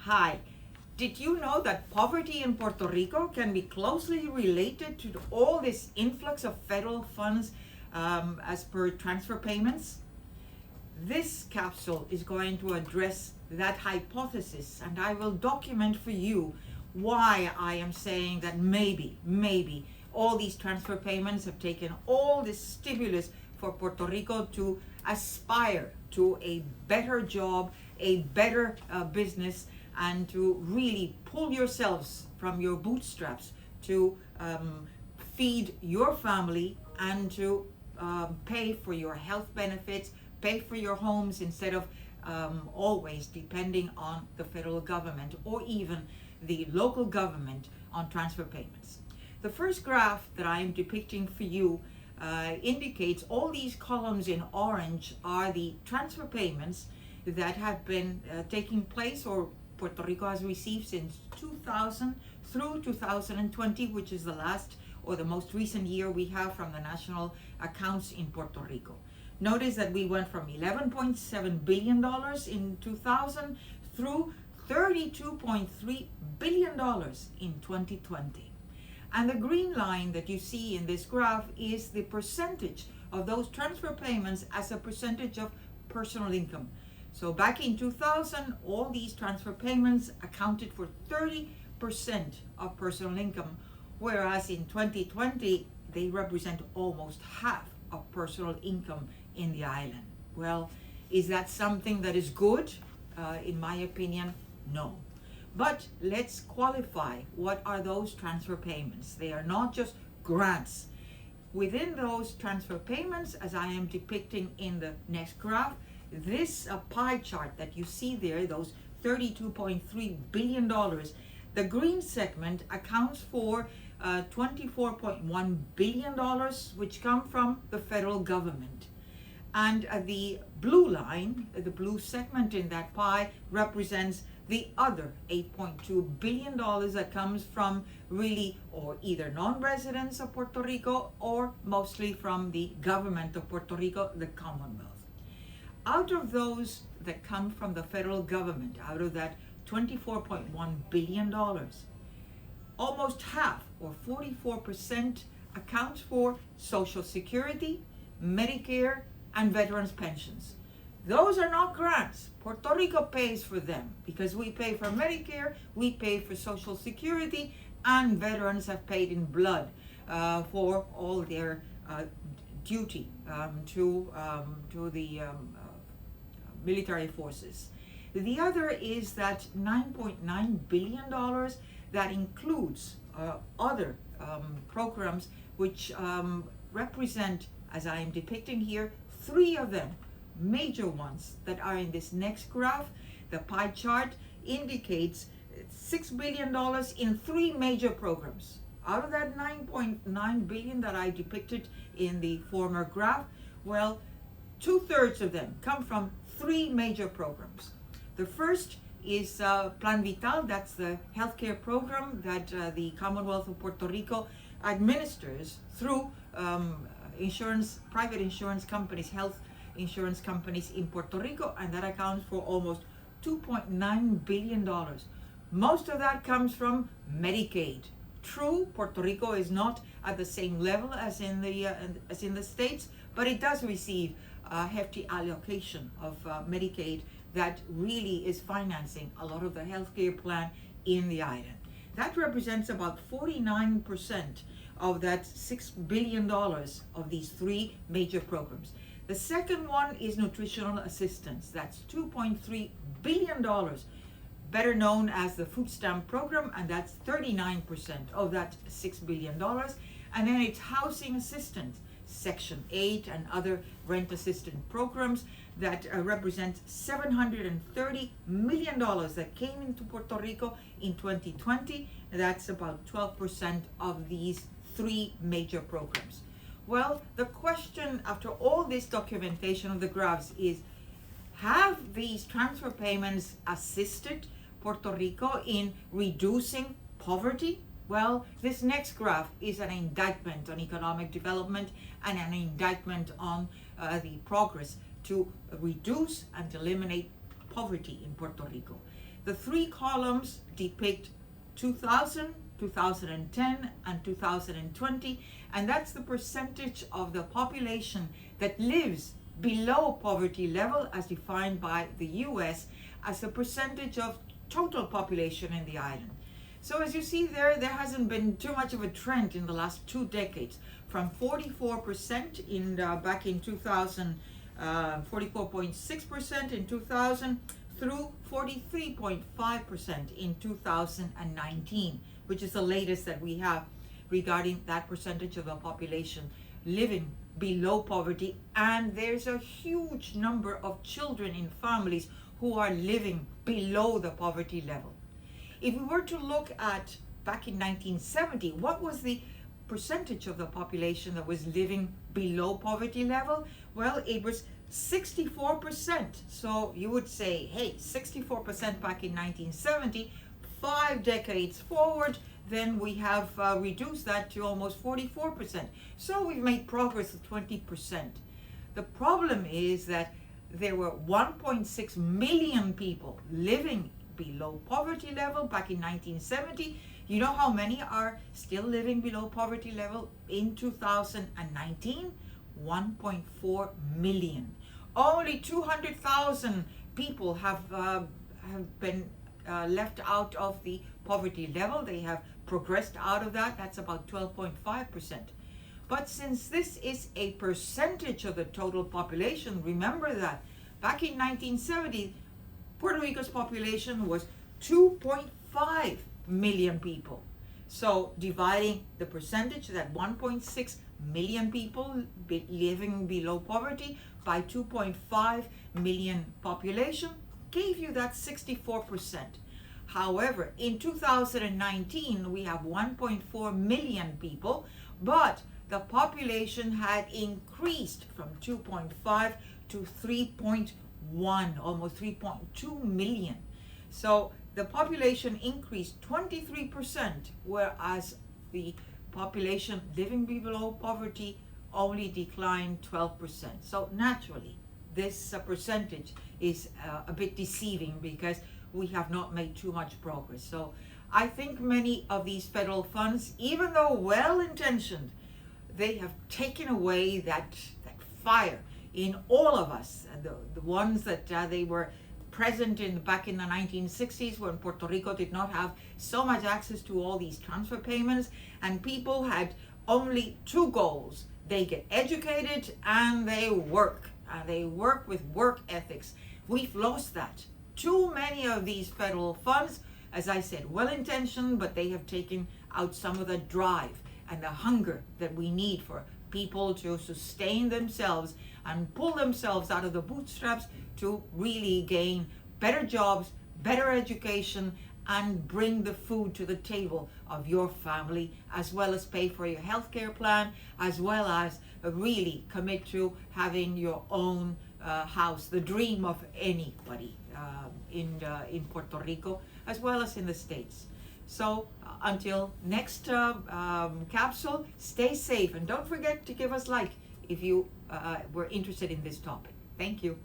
Hi. Did you know that poverty in Puerto Rico can be closely related to all this influx of federal funds as per transfer payments? This capsule is going to address that hypothesis, and I will document for you why I am saying that maybe all these transfer payments have taken all this stimulus for Puerto Rico to aspire to a better job, a better business, and to really pull yourselves from your bootstraps to feed your family and to pay for your health benefits, pay for your homes instead of always depending on the federal government or even the local government on transfer payments. The first graph that I am depicting for you indicates all these columns in orange are the transfer payments that have been taking place or Puerto Rico has received since 2000 through 2020, which is the last or the most recent year we have from the national accounts in Puerto Rico. Notice that we went from $11.7 billion in 2000 through $32.3 billion in 2020. And the green line that you see in this graph is the percentage of those transfer payments as a percentage of personal income. So back in 2000, all these transfer payments accounted for 30% of personal income, whereas in 2020, they represent almost half of personal income in the island. Well, is that something that is good? In my opinion, no. But let's qualify what are those transfer payments. They are not just grants. Within those transfer payments, as I am depicting in the next graph, this pie chart that you see there, those $32.3 billion, the green segment accounts for $24.1 billion, which come from the federal government. And the blue line, the blue segment in that pie, represents the other $8.2 billion that comes from really or either non-residents of Puerto Rico or mostly from the government of Puerto Rico, the Commonwealth. Out of those that come from the federal government, out of that $24.1 billion, almost half or 44% accounts for Social Security, Medicare, and veterans pensions. Those are not grants. Puerto Rico pays for them because we pay for Medicare, we pay for Social Security, and veterans have paid in blood for all their duty to the military forces. The other is that $9.9 billion that includes other programs which represent, as I am depicting here, three of them, major ones that are in this next graph. The pie chart indicates $6 billion in three major programs. Out of that $9.9 billion that I depicted in the former graph, well, 2/3 of them come from three major programs. The first is Plan Vital. That's the healthcare program that the Commonwealth of Puerto Rico administers through private insurance companies, health insurance companies in Puerto Rico, and that accounts for almost $2.9 billion. Most of that comes from Medicaid. True, Puerto Rico is not at the same level as in the States, but it does receive a hefty allocation of Medicaid that really is financing a lot of the healthcare plan in the island. That represents about 49% of that $6 billion of these three major programs. The second one is nutritional assistance. That's $2.3 billion, better known as the food stamp program, and that's 39% of that $6 billion. And then it's housing assistance, Section 8 and other rent assistance programs that represent $730 million that came into Puerto Rico in 2020. That's about 12% of these three major programs. Well, the question after all this documentation of the graphs is, have these transfer payments assisted Puerto Rico in reducing poverty? Well, this next graph is an indictment on economic development and an indictment on the progress to reduce and eliminate poverty in Puerto Rico. The three columns depict 2000, 2010, and 2020, and that's the percentage of the population that lives below poverty level as defined by the US as a percentage of total population in the island. So as you see there hasn't been too much of a trend in the last 2 decades, from 44% back in 2000, 44.6% in 2000 through 43.5% in 2019, which is the latest that we have regarding that percentage of the population living below poverty. And there's a huge number of children in families who are living below the poverty level. If we were to look at back in 1970, what was the percentage of the population that was living below poverty level? Well, it was 64%. So you would say, hey, 64% back in 1970, 5 decades forward, then we have reduced that to almost 44%. So we've made progress of 20%. The problem is that there were 1.6 million people living below poverty level back in 1970. You know how many are still living below poverty level in 2019? 1.4 million. Only 200,000 people have been left out of the poverty level. They have progressed out of that. That's about 12.5%. But since this is a percentage of the total population, remember that back in 1970, Puerto Rico's population was 2.5 million people. So dividing the percentage, that 1.6 million people living below poverty by 2.5 million population gave you that 64%. However, in 2019, we have 1.4 million people, but the population had increased from 2.5 to 3.1, almost 3.2 million. So the population increased 23%, whereas the population living below poverty only declined 12%. So naturally, this percentage is a bit deceiving because we have not made too much progress. So I think many of these federal funds, even though well-intentioned, they have taken away that fire in all of us. The ones that they were present back in the 1960s, when Puerto Rico did not have so much access to all these transfer payments, and people had only 2 goals. They get educated and they work. They work with work ethics. We've lost that. Too many of these federal funds, as I said, well-intentioned, but they have taken out some of the drive and the hunger that we need for people to sustain themselves and pull themselves out of the bootstraps to really gain better jobs, better education, and bring the food to the table of your family, as well as pay for your healthcare plan, as well as really commit to having your own house, the dream of anybody in Puerto Rico, as well as in the States. So until next capsule, stay safe, and don't forget to give us like if you were interested in this topic. Thank you.